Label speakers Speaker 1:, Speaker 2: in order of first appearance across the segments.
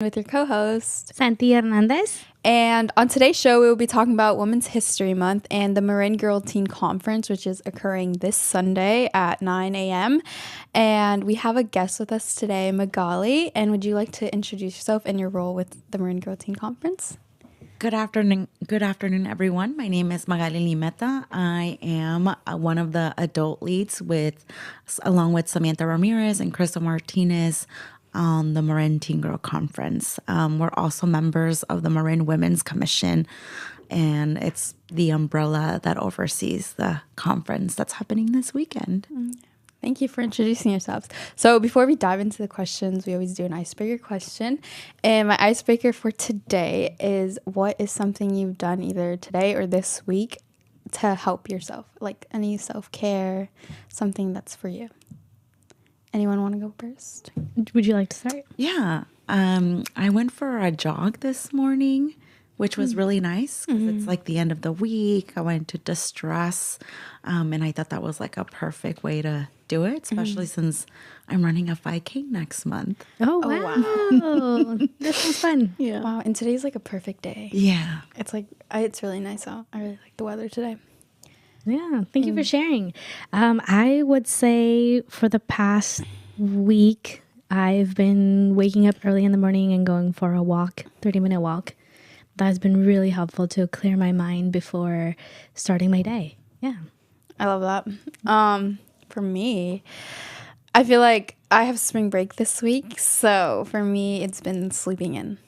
Speaker 1: with your co-host.
Speaker 2: Santi Hernandez.
Speaker 1: And on today's show, we will be talking about Women's History Month and the Marin Girl Teen Conference, which is occurring this Sunday at 9 a.m. And we have a guest with us today, Magali. And would you like to introduce yourself and your role with the Marin Girl Teen Conference?
Speaker 3: Good afternoon, everyone. My name is Magali Limeta. I am one of the adult leads along with Samantha Ramirez and Crystal Martinez on the Marin Teen Girl Conference. We're also members of the Marin Women's Commission, and it's the umbrella that oversees the conference that's happening this weekend.
Speaker 1: Thank you for introducing yourselves. So before we dive into the questions, we always do an icebreaker question. And my icebreaker for today is, what is something you've done either today or this week to help yourself? Like any self-care, something that's for you. Anyone want to go first?
Speaker 2: Would you like to start?
Speaker 3: Yeah. I went for a jog this morning, which was really nice because it's like the end of the week. I went to distress, and I thought that was like a perfect way to do it, especially since I'm running a 5K next month.
Speaker 2: Oh, wow. This sounds fun.
Speaker 1: Yeah. Wow. And today's like a perfect day.
Speaker 3: Yeah.
Speaker 1: It's like, it's really nice out. I really like the weather today.
Speaker 2: Yeah. Thank you for sharing. I would say for the past week, I've been waking up early in the morning and going for a walk, 30-minute walk. That has been really helpful to clear my mind before starting my day. Yeah.
Speaker 1: I love that. For me, I feel like I have spring break this week. So for me, it's been sleeping in.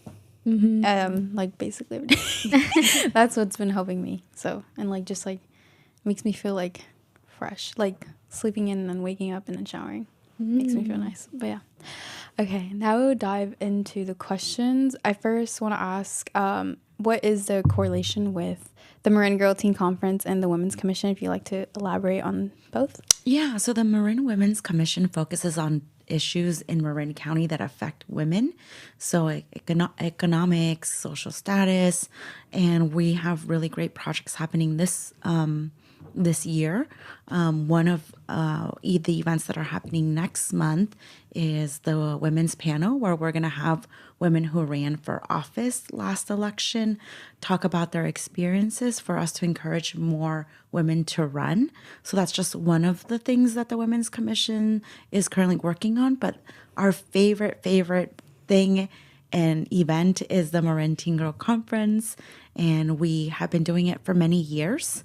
Speaker 1: Like basically every day. That's what's been helping me. So, and like just like makes me feel like fresh, like sleeping in and then waking up and then showering. Makes me feel nice. But yeah. Okay, now we'll dive into the questions. I first want to ask, what is the correlation with the Marin Girl Teen Conference and the Women's Commission, if you'd like to elaborate on both?
Speaker 3: Yeah, so the Marin Women's Commission focuses on issues in Marin County that affect women, so economics, social status, and we have really great projects happening this year. One of the events that are happening next month is the women's panel, where we're going to have women who ran for office last election talk about their experiences for us to encourage more women to run. So that's just one of the things that the Women's Commission is currently working on. But our favorite thing and event is the Marin Teen Girl Conference, and we have been doing it for many years.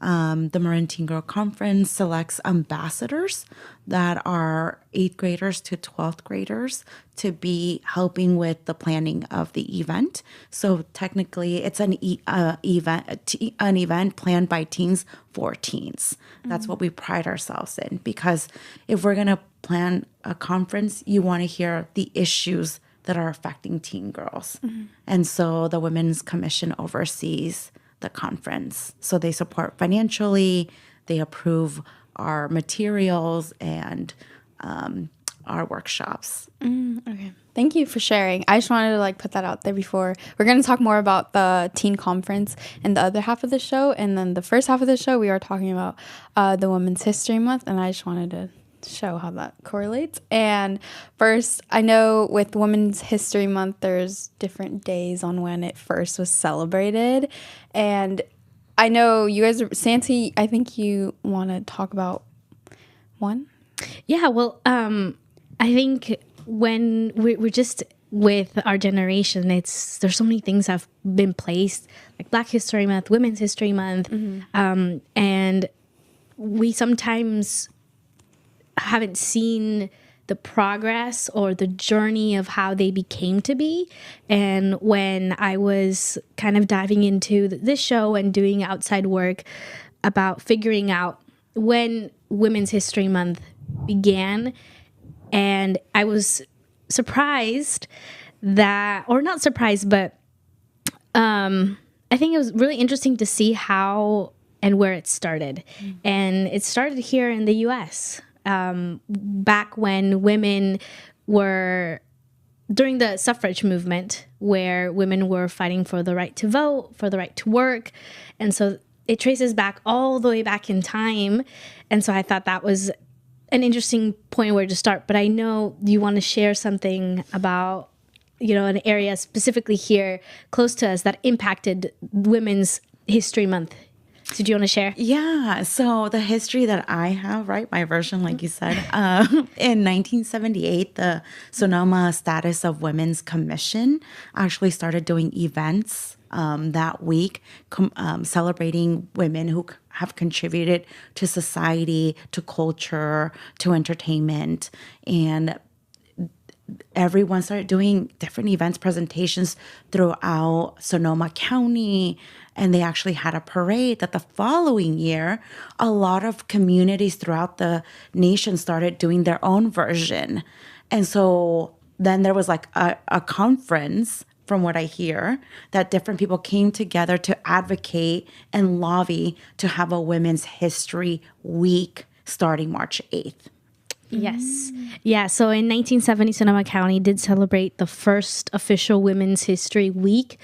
Speaker 3: The Marin Teen Girl Conference selects ambassadors that are 8th graders to 12th graders to be helping with the planning of the event. So technically, it's an event planned by teens for teens. That's what we pride ourselves in, because if we're going to plan a conference, you want to hear the issues that are affecting teen girls. And so the Women's Commission oversees the conference. So they support financially, they approve our materials and our workshops.
Speaker 1: Okay. Thank you for sharing. I just wanted to like put that out there before. We're going to talk more about the teen conference in the other half of the show. And then the first half of the show, we are talking about the Women's History Month. And I just wanted to show how that correlates. And first, I know with Women's History Month, there's different days on when it first was celebrated. And I know you guys, Santi, I think you want to talk about one?
Speaker 2: Yeah, well, I think when we're just with our generation, there's so many things have been placed, like Black History Month, Women's History Month, and we sometimes haven't seen the progress or the journey of how they became to be. And when I was kind of diving into this show and doing outside work about figuring out when Women's History Month began, and I was surprised that, or not surprised, but I think it was really interesting to see how and where it started. And it started here in the US. Back when women were, during the suffrage movement, where women were fighting for the right to vote, for the right to work. And so it traces back all the way back in time. And so I thought that was an interesting point where to start. But I know you want to share something about an area specifically here close to us that impacted Women's History Month. So do you want to share?
Speaker 3: Yeah. So the history that I have, right, my version, like you said, in 1978, the Sonoma Status of Women's Commission actually started doing events that week, celebrating women who have contributed to society, to culture, to entertainment. And everyone started doing different events, presentations throughout Sonoma County. And they actually had a parade that the following year, a lot of communities throughout the nation started doing their own version. And so then there was like a conference, from what I hear, that different people came together to advocate and lobby to have a Women's History Week starting March 8th.
Speaker 2: Yes. Yeah. So in 1970, Sonoma County did celebrate the first official Women's History Week,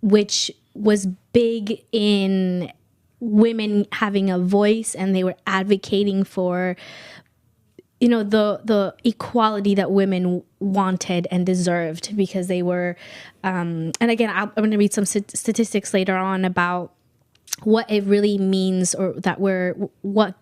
Speaker 2: which was big in women having a voice, and they were advocating for, the equality that women wanted and deserved, because they were, and again, I'm going to read some statistics later on about what it really means, or what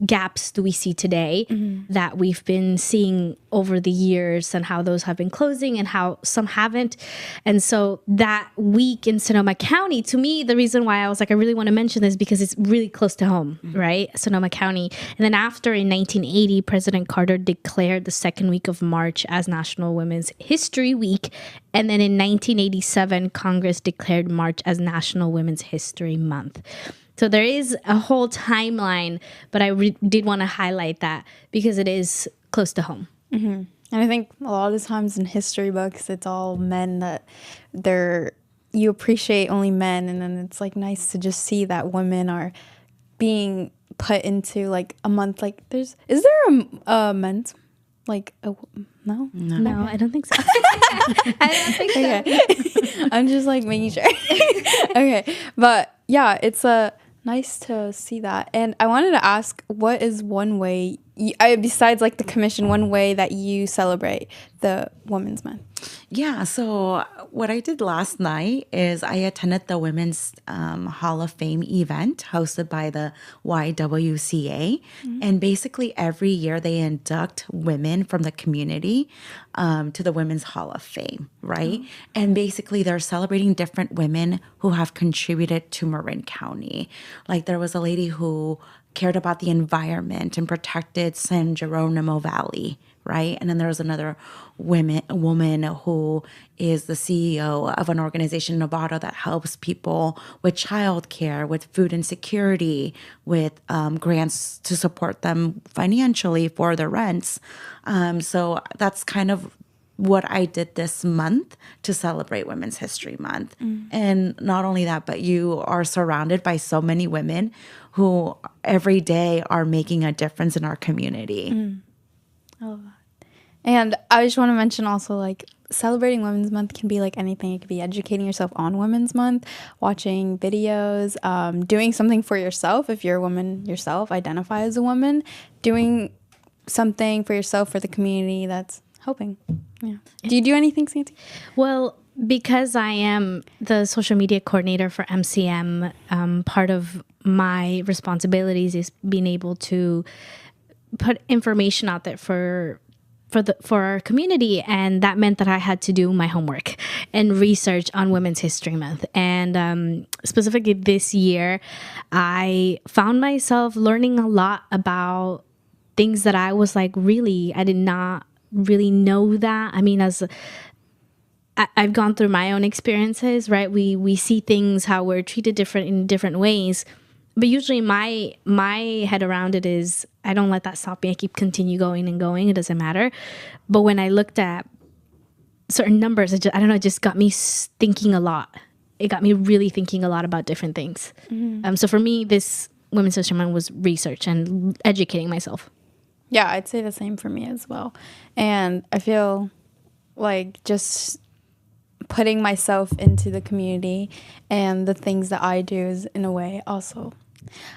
Speaker 2: gaps do we see today that we've been seeing over the years, and how those have been closing and how some haven't. And so that week in Sonoma County, to me, the reason why I was like, I really want to mention this, because it's really close to home, right? Sonoma County. And then after, in 1980, President Carter declared the second week of March as National Women's History Week. And then in 1987, Congress declared March as National Women's History Month. So there is a whole timeline, but I did want to highlight that because it is close to home.
Speaker 1: And I think a lot of times in history books, it's all men that you appreciate only men. And then it's like nice to just see that women are being put into like a month. Like is there a men's, like, no?
Speaker 2: No, I don't think so.
Speaker 1: I don't think so. Okay. I'm just like making sure. Okay. But yeah, it's nice to see that. And I wanted to ask, what is one way, besides like the commission, one way that you celebrate the Women's Month?
Speaker 3: Yeah, so what I did last night is I attended the Women's Hall of Fame event hosted by the YWCA. And basically every year they induct women from the community to the Women's Hall of Fame, right? And basically they're celebrating different women who have contributed to Marin County. Like there was a lady who cared about the environment and protected San Geronimo Valley, right? And then there was another woman who is the CEO of an organization in Nevada that helps people with childcare, with food insecurity, with grants to support them financially for their rents. So that's kind of what I did this month to celebrate Women's History Month. And not only that, but you are surrounded by so many women who every day are making a difference in our community.
Speaker 1: I love that. And I just want to mention also, like, celebrating Women's Month can be like anything. It could be educating yourself on Women's Month, watching videos, doing something for yourself. If you're a woman yourself, identify as a woman, doing something for yourself, for the community that's helping. Yeah. Do you do anything, Santi?
Speaker 2: Well, because I am the social media coordinator for MCM, part of my responsibilities is being able to put information out there for our community, and that meant that I had to do my homework and research on Women's History Month. And specifically this year, I found myself learning a lot about things that I was like, really, I did not really know that. I mean, I've gone through my own experiences, right? We see things, how we're treated different in different ways. But usually my head around it is, I don't let that stop me. I keep continue going and going. It doesn't matter. But when I looked at certain numbers, I don't know, it just got me thinking a lot. It got me really thinking a lot about different things. So for me, this Women's History Month was research and educating myself.
Speaker 1: Yeah, I'd say the same for me as well. And I feel like just putting myself into the community and the things that I do is, in a way, also.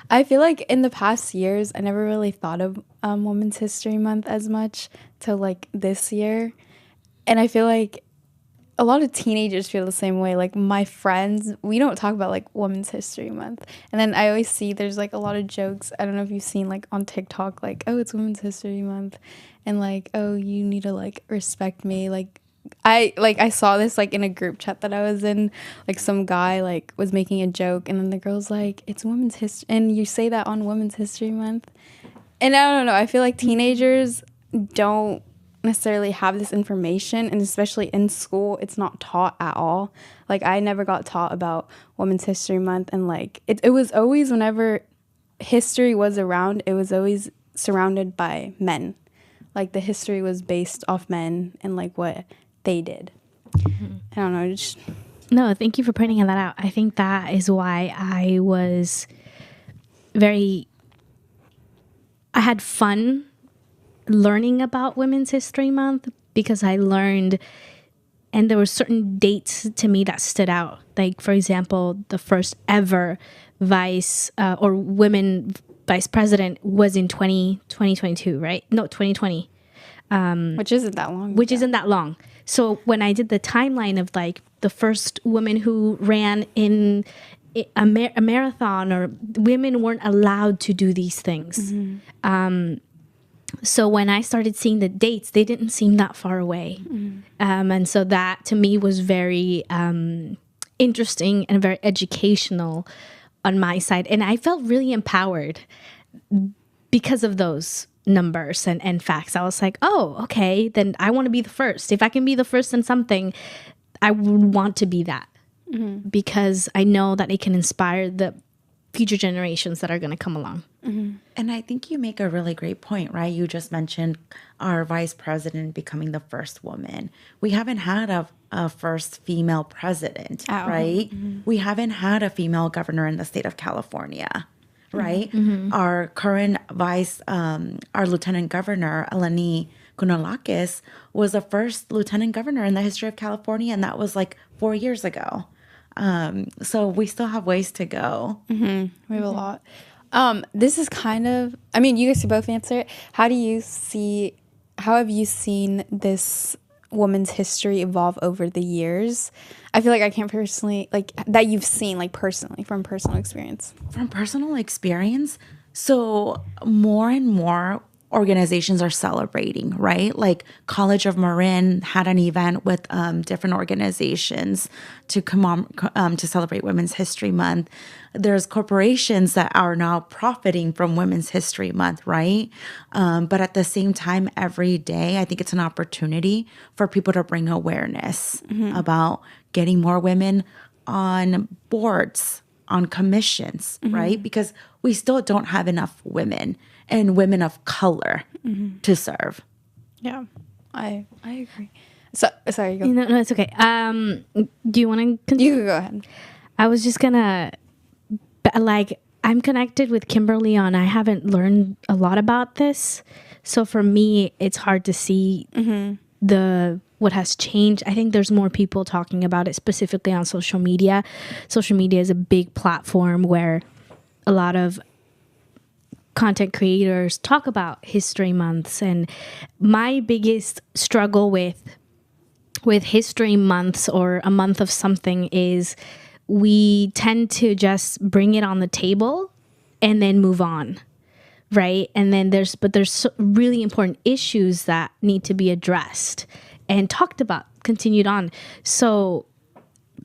Speaker 1: I feel like in the past years, I never really thought of Women's History Month as much till like this year. And I feel like a lot of teenagers feel the same way. Like my friends, we don't talk about like Women's History Month. And then I always see there's like a lot of jokes. I don't know if you've seen like on TikTok, like, oh, it's Women's History Month. And like, oh, you need to like respect me. I saw this like in a group chat that I was in, like some guy like was making a joke and then the girl's like, it's Women's History, and you say that on Women's History Month. And I don't know, I feel like teenagers don't necessarily have this information, and especially in school it's not taught at all. Like I never got taught about Women's History Month, and like it was always, whenever history was around, it was always surrounded by men. Like the history was based off men and like what they did. I don't know, just
Speaker 2: No, thank you for pointing that out. I think that is why I had fun learning about Women's History Month, because I learned, and there were certain dates to me that stood out. Like, for example, the first ever women vice president was in 2022, right? No, 2020.
Speaker 1: which isn't that long.
Speaker 2: Which isn't that long. So when I did the timeline of like the first woman who ran in a marathon, or women weren't allowed to do these things. So when I started seeing the dates, they didn't seem that far away. And so that to me was very interesting and very educational on my side. And I felt really empowered because of those numbers and facts. I was like, oh, okay, then I want to be the first. If I can be the first in something, I would want to be that, because I know that it can inspire the future generations that are going to come along.
Speaker 3: And I think you make a really great point, right? You just mentioned our vice president becoming the first woman. We haven't had a first female president, right? We haven't had a female governor in the state of California, right? Our current our lieutenant governor, Eleni Kounalakis, was the first lieutenant governor in the history of California, and that was like 4 years ago. So we still have ways to go.
Speaker 1: We have a lot. This is kind of, I mean, you guys can both answer it. How have you seen this woman's history evolve over the years? I feel like I can't personally, like, that you've seen, like, personally, from personal experience.
Speaker 3: From personal experience, so more and more organizations are celebrating, right? Like College of Marin had an event with different organizations to to celebrate Women's History Month. There's corporations that are now profiting from Women's History Month, right? But at the same time, every day, I think it's an opportunity for people to bring awareness about getting more women on boards, on commissions, right? Because we still don't have enough women and women of color to serve.
Speaker 1: Yeah, I agree. So sorry, go.
Speaker 2: No, it's okay. Do you want to continue?
Speaker 1: You could go ahead.
Speaker 2: I was just gonna, like, I'm connected with Kimberly on, I haven't learned a lot about this. So for me, it's hard to see what has changed. I think there's more people talking about it, specifically on social media. Social media is a big platform where a lot of content creators talk about history months. And my biggest struggle with history months, or a month of something, is we tend to just bring it on the table and then move on, right? And then there's really important issues that need to be addressed and talked about, continued on. So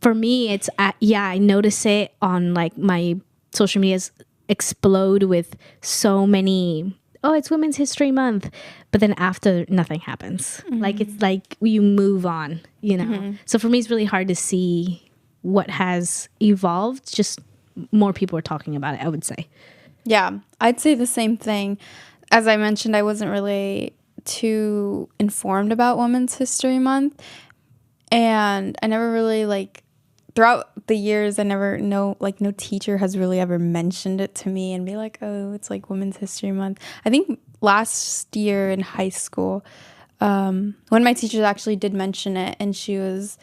Speaker 2: for me, it's I notice it on like my social medias explode with so many, oh, it's Women's History Month, but then after, nothing happens. Like, it's like you move on, you know? So for me, it's really hard to see what has evolved. Just more people are talking about it, I would say.
Speaker 1: Yeah, I'd say the same thing. As I mentioned, I wasn't really too informed about Women's History Month, and I never really, throughout the years, no teacher has really ever mentioned it to me and be like, oh, it's like Women's History Month. I think last year in high school, one of my teachers actually did mention it, and she was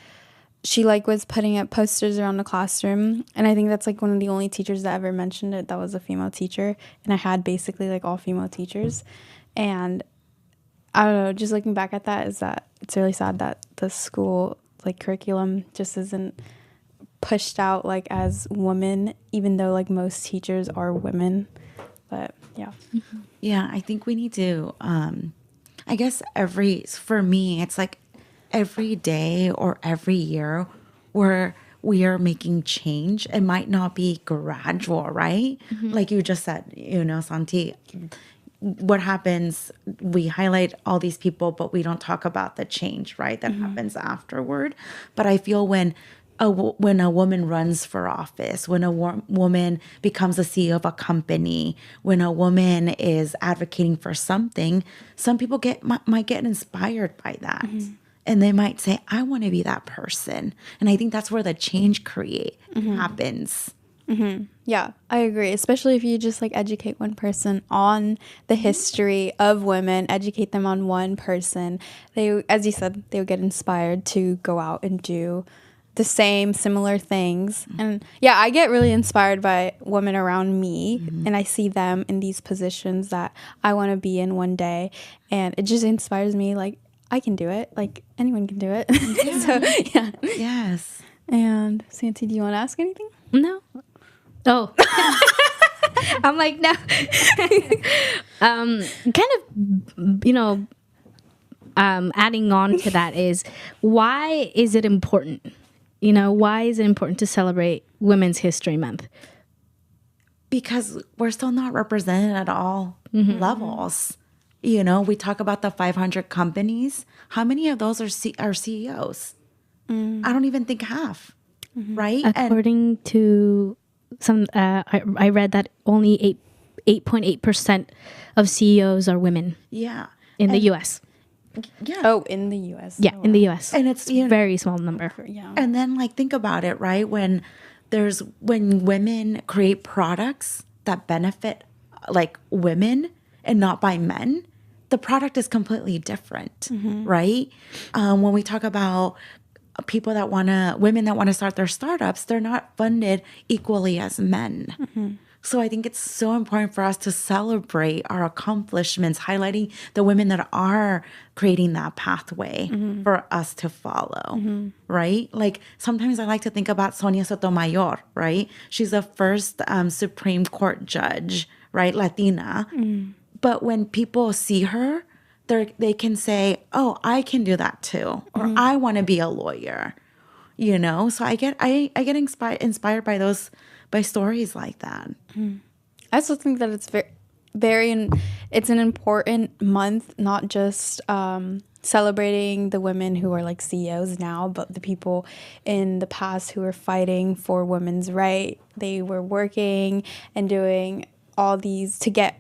Speaker 1: putting up posters around the classroom, and I think that's like one of the only teachers that ever mentioned it that was a female teacher, and I had basically like all female teachers. And I don't know, just looking back at that, is that it's really sad that the school like curriculum just isn't pushed out like as women, even though like most teachers are women. But yeah.
Speaker 3: Yeah, I think we need to, I guess for me, it's like every day or every year where we are making change. It might not be gradual, right? Like you just said, Santi, what happens, we highlight all these people, but we don't talk about the change, right? That happens afterward. But I feel when a woman runs for office, when a woman becomes a CEO of a company, when a woman is advocating for something, some people might get inspired by that. And they might say, I want to be that person. And I think that's where the change happens.
Speaker 1: Yeah, I agree. Especially if you just like educate one person on the history of women, educate them on one person. They, as you said, they would get inspired to go out and do the similar things. And yeah, I get really inspired by women around me, and I see them in these positions that I want to be in one day. And it just inspires me, like, I can do it. Like, anyone can do it.
Speaker 3: Yeah.
Speaker 1: So, yeah.
Speaker 3: Yes.
Speaker 1: And Santi, do you want to ask anything?
Speaker 2: No. Oh. I'm like, no. Adding on to that is, why is it important? Why is it important to celebrate Women's History Month?
Speaker 3: Because we're still not represented at all levels. We talk about the 500 companies. How many of those are CEOs? I don't even think half, right?
Speaker 2: According to some, I read that only 8.8% of CEOs are women.
Speaker 3: Yeah.
Speaker 2: In the U.S.
Speaker 3: Yeah.
Speaker 1: Oh, in the U.S.
Speaker 2: Yeah, in the U.S.
Speaker 3: And it's
Speaker 2: a very small number.
Speaker 1: Yeah.
Speaker 3: And then like think about it, right? When women create products that benefit like women and not by men, the product is completely different, right? When we talk about women that want to start their startups, they're not funded equally as men. So I think it's so important for us to celebrate our accomplishments, highlighting the women that are creating that pathway for us to follow, right? Like sometimes I like to think about Sonia Sotomayor, right? She's the first Supreme Court judge, right? Latina. But when people see her, they can say, oh, I can do that too. Or I want to be a lawyer, So I get inspired by stories like that.
Speaker 1: I also think that it's it's an important month, not just celebrating the women who are like CEOs now, but the people in the past who were fighting for women's right. They were working and doing all these to get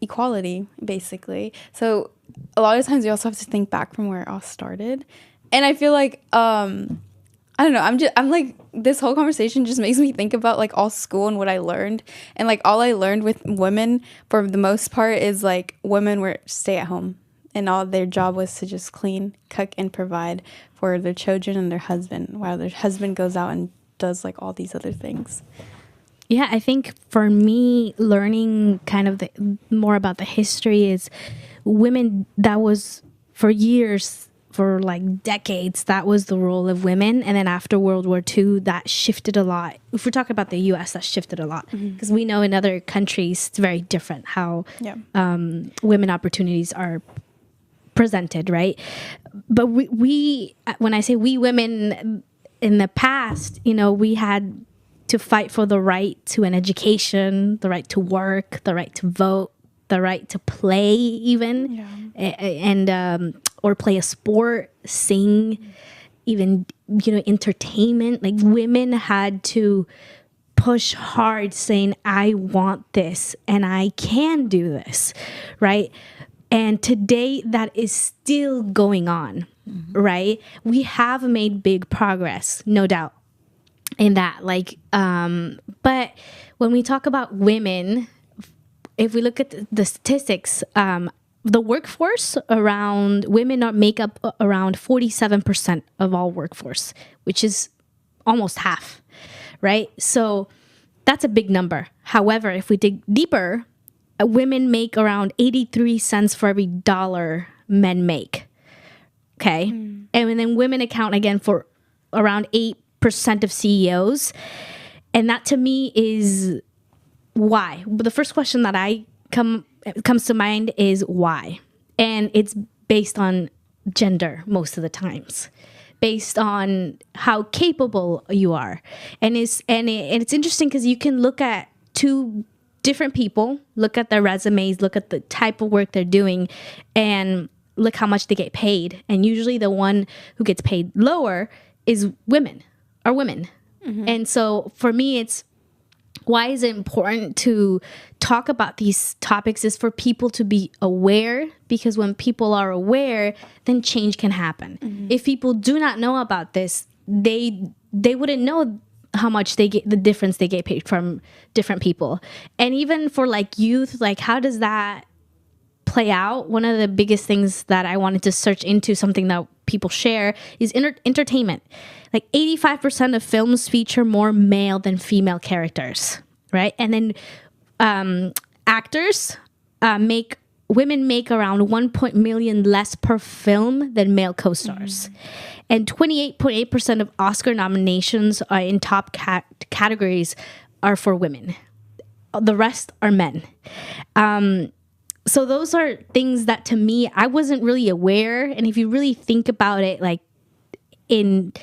Speaker 1: equality, basically. So a lot of times you also have to think back from where it all started. And I feel like I don't know, I'm like, this whole conversation just makes me think about like all school and what I learned. And like all I learned with women for the most part is like women were stay at home and all their job was to just clean, cook, and provide for their children and their husband, while their husband goes out and does like all these other things.
Speaker 2: Yeah, I think for me, learning kind of more about the history is women, that was for years, for like decades, that was the role of women. And then after World War II, that shifted a lot. If we're talking about the US, that shifted a lot. Because we know in other countries, it's very different how women opportunities are presented, right? But we, when I say we women in the past, we had to fight for the right to an education, the right to work, the right to vote, the right to play even, and or play a sport, sing, even, entertainment. Like women had to push hard saying, I want this and I can do this, right? And today that is still going on, right? We have made big progress, no doubt. In that, like, but when we talk about women, if we look at the statistics, the workforce around women make up around 47% of all workforce, which is almost half, right? So that's a big number. However, if we dig deeper, women make around 83 cents for every dollar men make. Okay. And then women account again for around 8% of CEOs. And that to me is why. But the first question that comes to mind is why. And it's based on gender most of the times, based on how capable you are. And it's interesting because you can look at two different people, look at their resumes, look at the type of work they're doing, and look how much they get paid. And usually the one who gets paid lower is women. And so for me, it's why is it important to talk about these topics is for people to be aware, because when people are aware, then change can happen. If people do not know about this, they wouldn't know how much they get, the difference they get paid from different people. And even for like youth, like how does that play out? One of the biggest things that I wanted to search into, something that people share, is entertainment. Like 85% of films feature more male than female characters, right? And then actors women make around 1 million less per film than male co-stars. And 28.8% of Oscar nominations in top categories are for women. The rest are men. So those are things that to me, I wasn't really aware. And if you really think about it, like in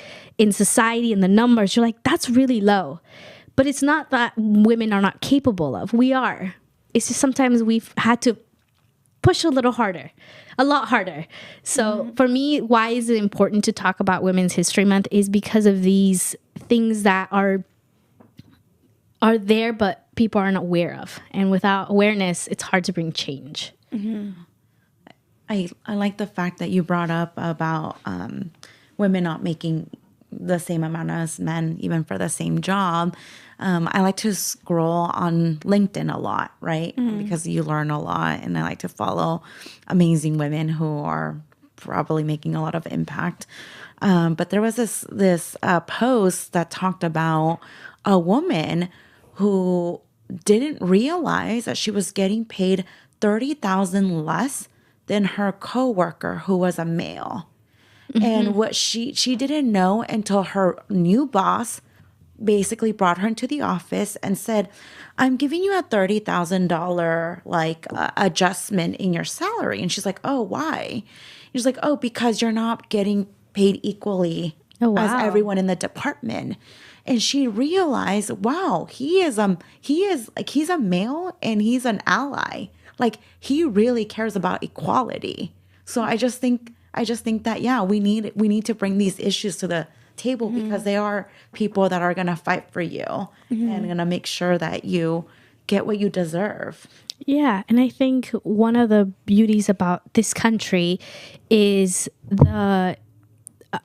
Speaker 2: society and the numbers, you're like, that's really low. But it's not that women are not capable of. We are. It's just sometimes we've had to push a lot harder. So for me, why is it important to talk about Women's History Month is because of these things that are there, but people aren't aware of. And without awareness, it's hard to bring change.
Speaker 3: I like the fact that you brought up about women not making the same amount as men, even for the same job. I like to scroll on LinkedIn a lot, right? Because you learn a lot, and I like to follow amazing women who are probably making a lot of impact. But there was this post that talked about a woman who didn't realize that she was getting paid $30,000 less than her coworker who was a male. And what she didn't know until her new boss basically brought her into the office and said, I'm giving you a $30,000 like adjustment in your salary. And she's like, oh, why? He's like, oh, because you're not getting paid equally as everyone in the department. And she realized, wow, he's a male and he's an ally. Like he really cares about equality. So I just think that, yeah, we need to bring these issues to the table because they are people that are going to fight for you and going to make sure that you get what you deserve.
Speaker 2: Yeah. And I think one of the beauties about this country is the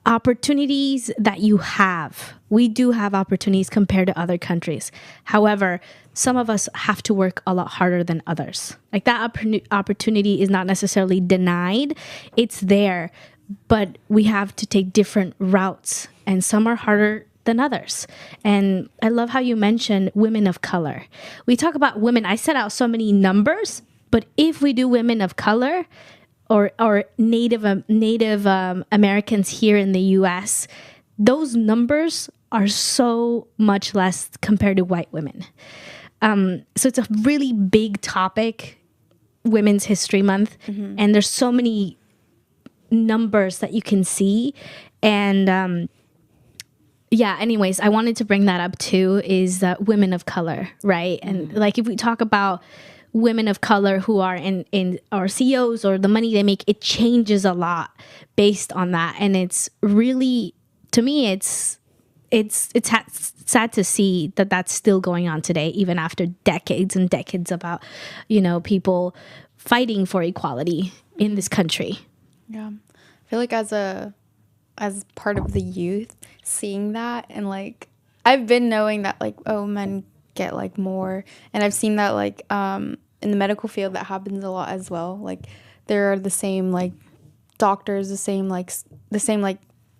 Speaker 2: opportunities that you have. We do have opportunities compared to other countries. However, some of us have to work a lot harder than others. Like that opportunity is not necessarily denied. It's there, but we have to take different routes, and some are harder than others. And I love how you mentioned women of color. We talk about women. I set out so many numbers, but if we do women of color, or Native Americans here in the U.S., those numbers are so much less compared to white women. So it's a really big topic, Women's History Month, and there's so many numbers that you can see. And anyways, I wanted to bring that up too, is women of color, right? And like if we talk about women of color who are in our CEOs or the money they make, it changes a lot based on that. And it's really, to me, it's sad to see that that's still going on today, even after decades and decades about, people fighting for equality in this country.
Speaker 1: Yeah. I feel like as part of the youth, seeing that, and like, I've been knowing that like, oh, men get like more, and I've seen that like, in the medical field that happens a lot as well. Like there are the same like doctors, the same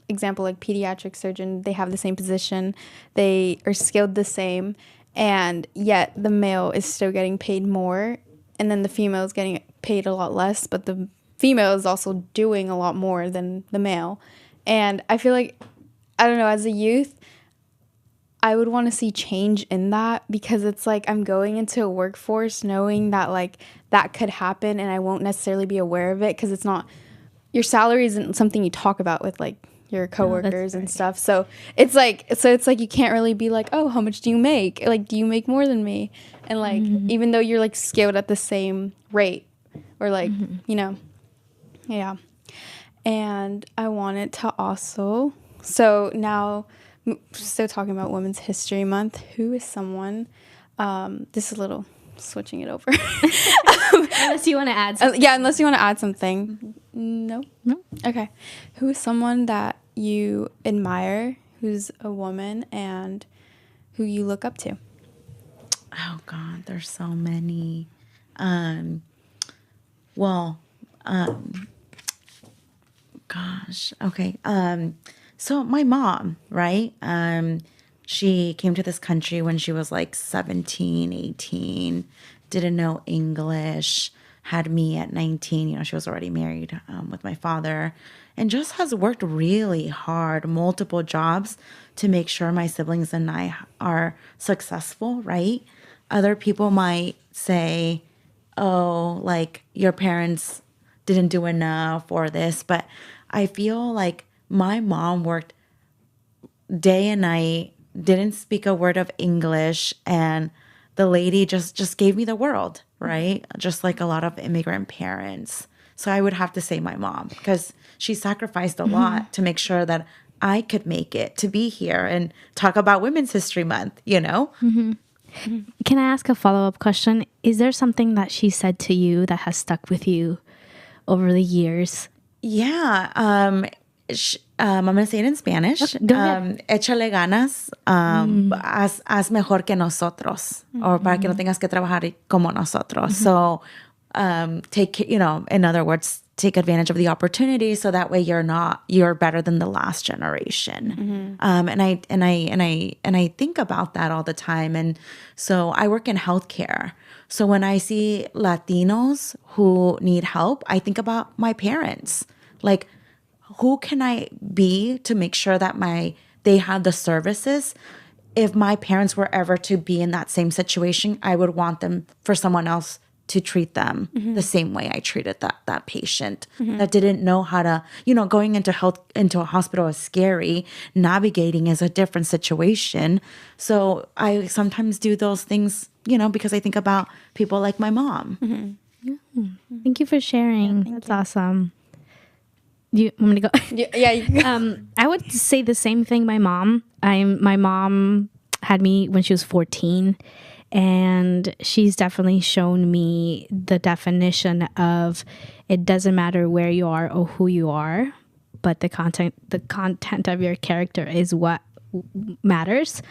Speaker 1: example, like pediatric surgeon, they have the same position, they are skilled the same, and yet the male is still getting paid more, and then the female is getting paid a lot less, but the female is also doing a lot more than the male. And I feel like, I don't know, as a youth, I would want to see change in that, because it's like I'm going into a workforce knowing that like that could happen and I won't necessarily be aware of it, because it's not, your salary isn't something you talk about with like your coworkers and stuff. So it's like you can't really be like, oh, how much do you make? Like, do you make more than me? And like, even though you're like skilled at the same rate, or like, you know, yeah. And I wanted to also, so now, still talking about Women's History Month, who is someone, this is a little switching it over.
Speaker 2: Unless you want to add something.
Speaker 1: Yeah, unless you want to add something. No? Okay. Who is someone that you admire, who's a woman, and who you look up to?
Speaker 3: Oh God, there's so many. Gosh. Okay. So my mom, right? She came to this country when she was like 17, 18, didn't know English, had me at 19. You know, she was already married with my father, and just has worked really hard, multiple jobs, to make sure my siblings and I are successful, right? Other people might say, oh, like your parents didn't do enough or this, but I feel like my mom worked day and night, didn't speak a word of English, and the lady just gave me the world, right? Just like a lot of immigrant parents. So I would have to say my mom, because she sacrificed a lot to make sure that I could make it to be here and talk about Women's History Month, you know?
Speaker 2: Can I ask a follow-up question? Is there something that she said to you that has stuck with you over the years?
Speaker 3: Yeah. I'm going to say it in Spanish.
Speaker 2: Okay, go ahead.
Speaker 3: Échale ganas, haz mejor que nosotros, or para que no tengas que trabajar como nosotros. So take, you know, in other words, take advantage of the opportunity, so that way you're better than the last generation. And I think about that all the time. And so I work in healthcare. So when I see Latinos who need help, I think about my parents. Like, who can I be to make sure that they have the services? If my parents were ever to be in that same situation, I would want them for someone else to treat them the same way I treated that patient that didn't know how to, you know, going into a hospital is scary. Navigating is a different situation. So I sometimes do those things, you know, because I think about people like my mom.
Speaker 2: Thank you for sharing. That's awesome. You want me to go?
Speaker 1: Yeah. You can.
Speaker 2: I would say the same thing. My mom had me when she was 14, and she's definitely shown me the definition of, it doesn't matter where you are or who you are, but the content of your character is what matters.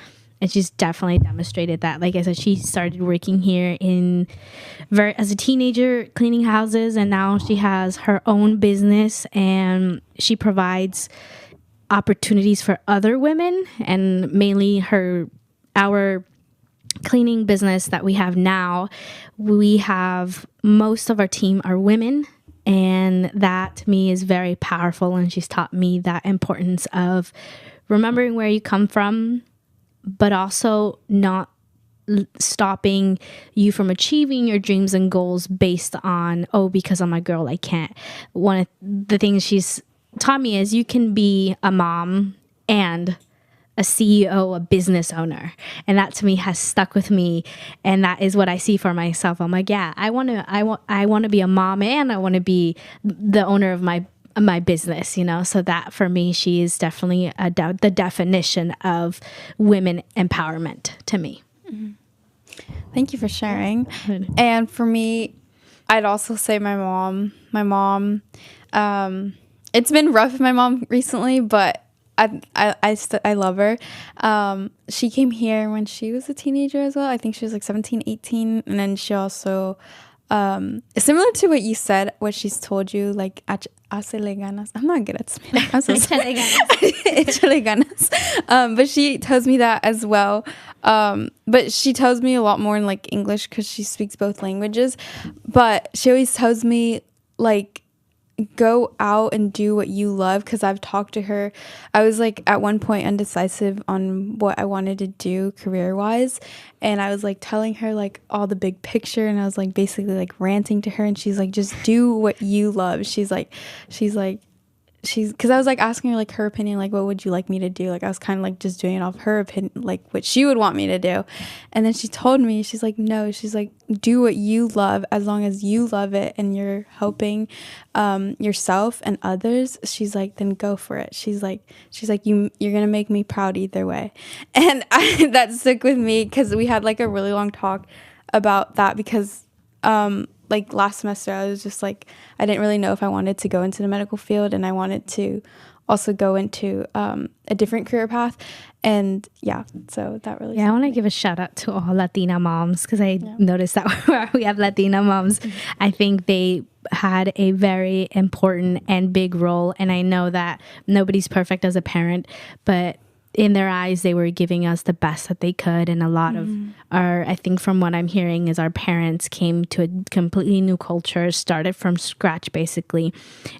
Speaker 2: And she's definitely demonstrated that. Like I said, she started working here as a teenager, cleaning houses, and now she has her own business, and she provides opportunities for other women, and mainly our cleaning business that we have now. We have, most of our team are women, and that to me is very powerful. And she's taught me that importance of remembering where you come from, but also not stopping you from achieving your dreams and goals based on, oh, because I'm a girl, I can't. One of the things she's taught me is you can be a mom and a CEO, a business owner. And that to me has stuck with me. And that is what I see for myself. I'm like, yeah, I want to be a mom, and I want to be the owner of my business, you know. So that for me, she is definitely the definition of women empowerment to me.
Speaker 1: Thank you for sharing. And for me, I'd also say my mom. It's been rough with my mom recently, but I love her. She came here when she was a teenager as well. I think she was like 17, 18. And then she also, similar to what you said, what she's told you, like, hacele ganas. I'm not good at Spanish. I'm so sorry. Échale ganas. But she tells me that as well. But she tells me a lot more in like English because she speaks both languages. But she always tells me, like, go out and do what you love, because I've talked to her. I was like at one point undecisive on what I wanted to do career wise, and I was like telling her like all the big picture, and I was like basically like ranting to her, and she's like, just do what you love. She's because I was like asking her like her opinion, like what would you like me to do, like I was kind of like just doing it off her opinion, like what she would want me to do. And then she told me, she's like, no, she's like, do what you love, as long as you love it and you're helping yourself and others. She's like, then go for it. She's like you're gonna make me proud either way. And that stuck with me, because we had like a really long talk about that, because like last semester I was just like, I didn't really know if I wanted to go into the medical field, and I wanted to also go into a different career path. And so that really
Speaker 2: I want to give a shout out to all Latina moms, because I noticed that where we have Latina moms, I think they had a very important and big role. And I know that nobody's perfect as a parent, but in their eyes, they were giving us the best that they could. And a lot of I think from what I'm hearing, is our parents came to a completely new culture, started from scratch, basically.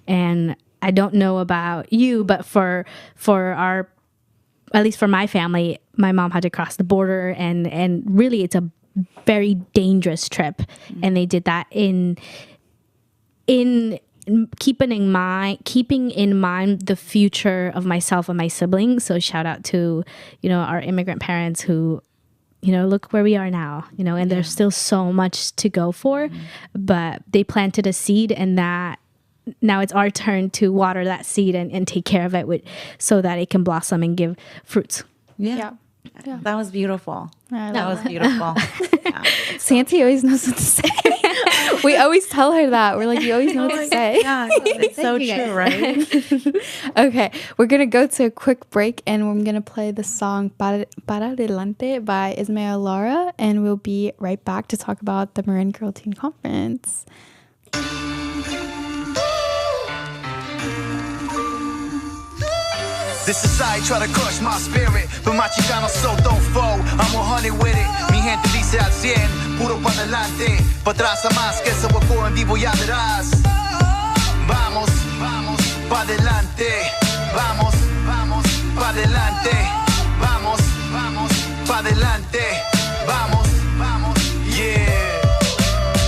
Speaker 2: And I don't know about you, but for our, at least for my family, my mom had to cross the border, and really it's a very dangerous trip. And they did that in keeping in mind the future of myself and my siblings. So shout out to, our immigrant parents who, look where we are now, and there's still so much to go for, but they planted a seed, and that now it's our turn to water that seed and take care of it so that it can blossom and give fruits.
Speaker 3: Yeah. That was beautiful. That was
Speaker 1: that.
Speaker 3: beautiful.
Speaker 1: Santi always knows what to say. We always tell her that. We're like, you always know what to say.
Speaker 3: Yeah, it's so true, right?
Speaker 1: Okay, we're going to go to a quick break, and I'm going to play the song Para Adelante by Ismael Lara, and we'll be right back to talk about the Marin Girl Teen Conference.
Speaker 4: This society try to crush my spirit, but my chicano so don't fold. I'm 100 with it. Mi gente dice al 100, puro pa' adelante. Pa' atrás a más, que se volcó en vivo y atrás. Vamos, vamos, pa' adelante. Vamos, vamos, pa' adelante. Vamos, vamos, pa' adelante. Vamos, vamos, yeah.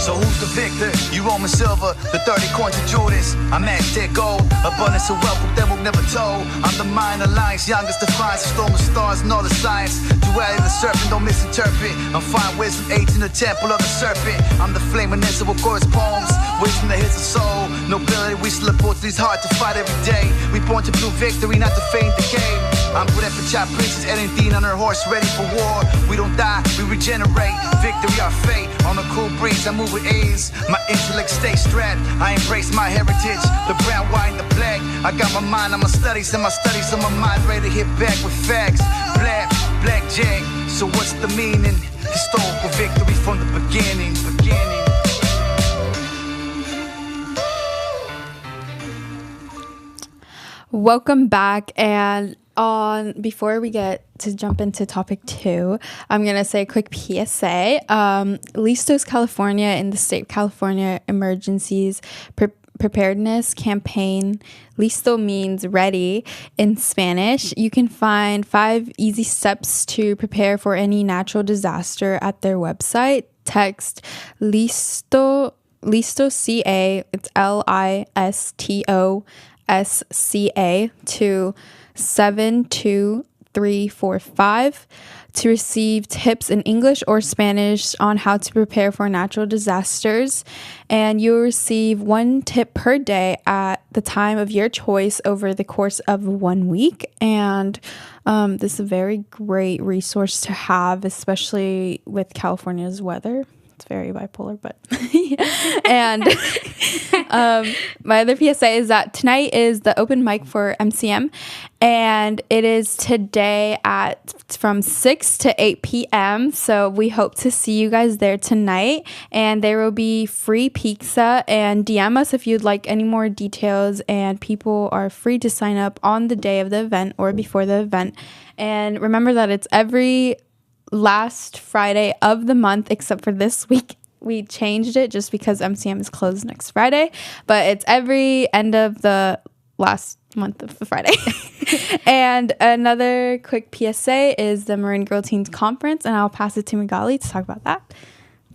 Speaker 4: So who's the victor? You Roman silver, the 30 coins of Judas. I'm Aztec gold, abundance of wealth that we've never told. I'm the mind alliance, youngest defiance, a storm of stars and all the science. Duality of the serpent, don't misinterpret. I'm fine wisdom, age in the temple of the serpent. I'm the flaminess of chorus poems, wisdom that hits the soul. Nobility, we slip forth, it's hard to fight every day. We born to prove victory, not to feign decay. I'm good at Pachá princess, anything on her horse, ready for war. We don't die, we regenerate. Victory, our fate. On a cool breeze, I move with ease. My intellect stays strapped. I embrace my heritage, the brown, white, and the black. I got my mind on my studies, and my studies on my mind, ready to hit back with facts. Blackjack. So what's the meaning? Historical victory from the beginning.
Speaker 1: Welcome back, and before we get to jump into topic 2, I'm gonna say a quick PSA. Listos California in the state of California emergencies preparedness campaign. Listo means ready in Spanish. You can find 5 easy steps to prepare for any natural disaster at their website. Text Listo CA, it's LISTOSCA to 72345 to receive tips in English or Spanish on how to prepare for natural disasters. And you'll receive 1 tip per day at the time of your choice over the course of 1 week. And this is a very great resource to have, especially with California's weather. It's very bipolar, but and my other PSA is that tonight is the open mic for MCM, and it is today from 6 to 8 p.m. So we hope to see you guys there tonight, and there will be free pizza. And DM us if you'd like any more details, and people are free to sign up on the day of the event or before the event. And remember that it's every last Friday of the month except for this week we changed it just because MCM is closed next Friday, but it's every end of the last month of the Friday. And another quick PSA is the Marin Girl Teens Conference, and I'll pass it to Magali to talk about that.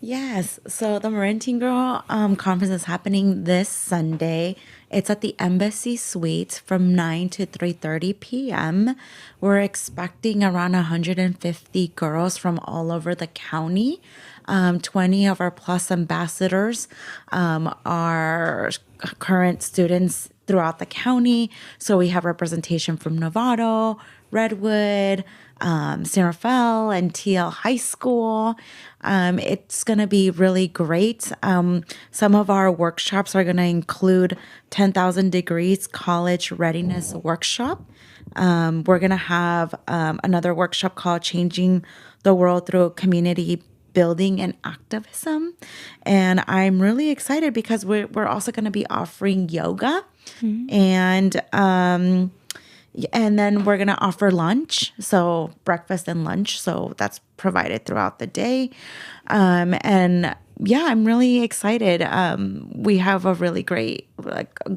Speaker 3: Yes. So the Marin Teen Girl conference is happening this Sunday. It's at the Embassy Suites from 9 to 3:30 p.m. We're expecting around 150 girls from all over the county. 20 of our Plus ambassadors are current students throughout the county. So we have representation from Novato, Redwood, San Rafael, and TL High School. It's going to be really great. Some of our workshops are going to include 10,000 Degrees College Readiness Workshop. We're going to have another workshop called Changing the World Through Community Building and Activism. And I'm really excited because we're also going to be offering yoga. And then we're going to offer lunch, so breakfast and lunch. So that's provided throughout the day. And yeah, I'm really excited. We have a really great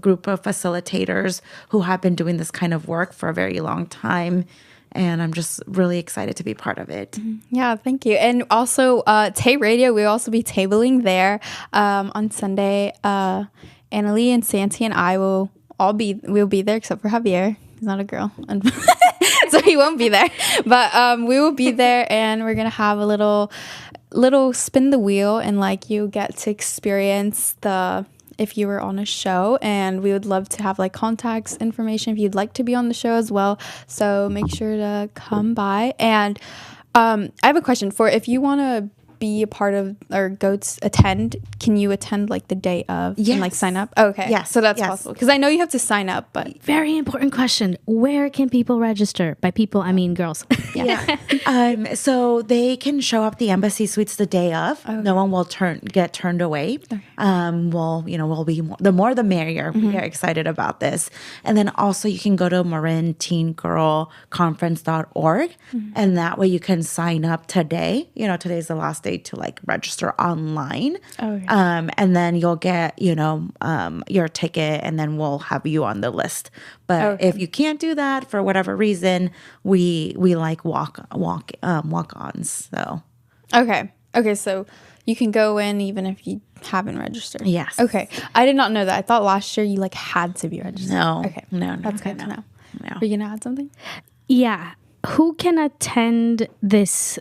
Speaker 3: group of facilitators who have been doing this kind of work for a very long time. And I'm just really excited to be part of it.
Speaker 1: Yeah, thank you. And also, Tay Radio, we'll also be tabling there on Sunday. Annalie and Santi and I we'll be there except for Javier. He's not a girl. So he won't be there. But we will be there, and we're going to have a little spin the wheel, and like you get to experience if you were on a show, and we would love to have like contacts information if you'd like to be on the show as well. So make sure to come by. And I have a question for if you want to be a part of or go to attend, can you attend like the day of and like sign up? Oh, okay.
Speaker 3: Yeah.
Speaker 1: So that's possible. Because I know you have to sign up, but
Speaker 2: Very important question. Where can people register? By people, I mean girls.
Speaker 3: So they can show up the Embassy Suites the day of. No one will get turned away. We'll be the more the merrier. We are excited about this. And then also you can go to marinteengirlconference.org, and that way you can sign up today. Today's the last day to like register online. And then you'll get your ticket, and then we'll have you on the list. But if you can't do that for whatever reason, we like walk-ons. So
Speaker 1: okay, so you can go in even if you haven't registered.
Speaker 3: Yes.
Speaker 1: Okay, I did not know that. I thought last year you like had to be registered.
Speaker 3: No.
Speaker 1: Okay.
Speaker 3: No.
Speaker 1: That's good to know.
Speaker 3: No.
Speaker 1: Are you gonna add something?
Speaker 2: Yeah. Who can attend this?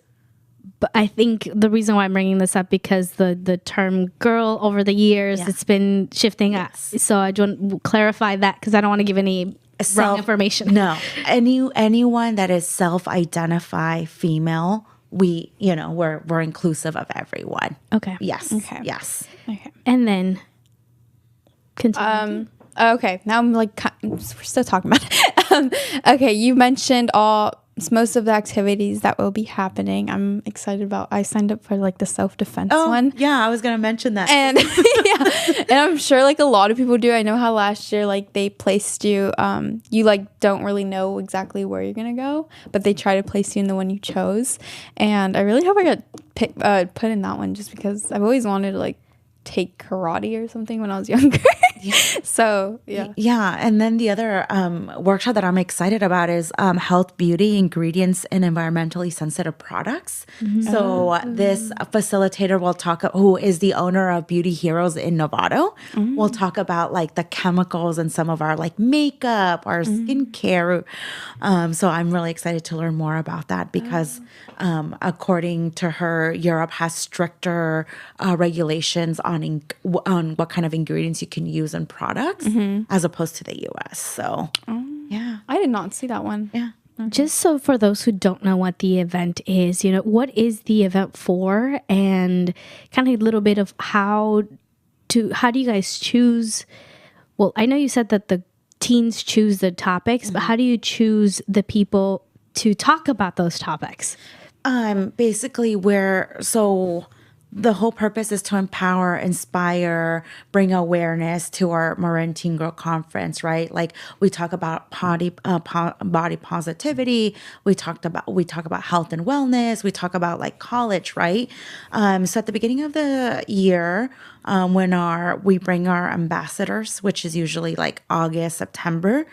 Speaker 2: But I think the reason why I'm bringing this up because the term girl over the years, it's been shifting up. So I want to clarify that because I don't want to give any wrong information.
Speaker 3: No. Anyone that is self-identify female, we're inclusive of everyone.
Speaker 2: Okay.
Speaker 3: Yes.
Speaker 1: Okay.
Speaker 3: Yes.
Speaker 1: Okay.
Speaker 2: And then continue.
Speaker 1: Okay, now I'm like, we're still talking about it. Okay, you mentioned most of the activities that will be happening. I'm excited about. I signed up for like the self-defense one.
Speaker 3: Yeah, I was gonna mention that.
Speaker 1: And and I'm sure like a lot of people do. I know how last year like they placed you. You like don't really know exactly where you're gonna go, but they try to place you in the one you chose. And I really hope I got put in that one just because I've always wanted to like take karate or something when I was younger. So
Speaker 3: yeah. And then the other workshop that I'm excited about is health, beauty, ingredients, and environmentally sensitive products. So this facilitator will who is the owner of Beauty Heroes in Novato, will talk about like the chemicals and some of our like makeup, our skincare. So I'm really excited to learn more about that because according to her, Europe has stricter regulations on what kind of ingredients you can use in products as opposed to the US. So yeah.
Speaker 1: I did not see that one.
Speaker 3: Yeah.
Speaker 2: Just so for those who don't know what the event is, what is the event for, and kind of a little bit of how do you guys choose? Well, I know you said that the teens choose the topics, but how do you choose the people to talk about those topics?
Speaker 3: Basically the whole purpose is to empower, inspire, bring awareness to our Marin Teen Girl Conference, right? Like we talk about body positivity. We talk about health and wellness. We talk about like college, right? So at the beginning of the year, when we bring our ambassadors, which is usually like August, September,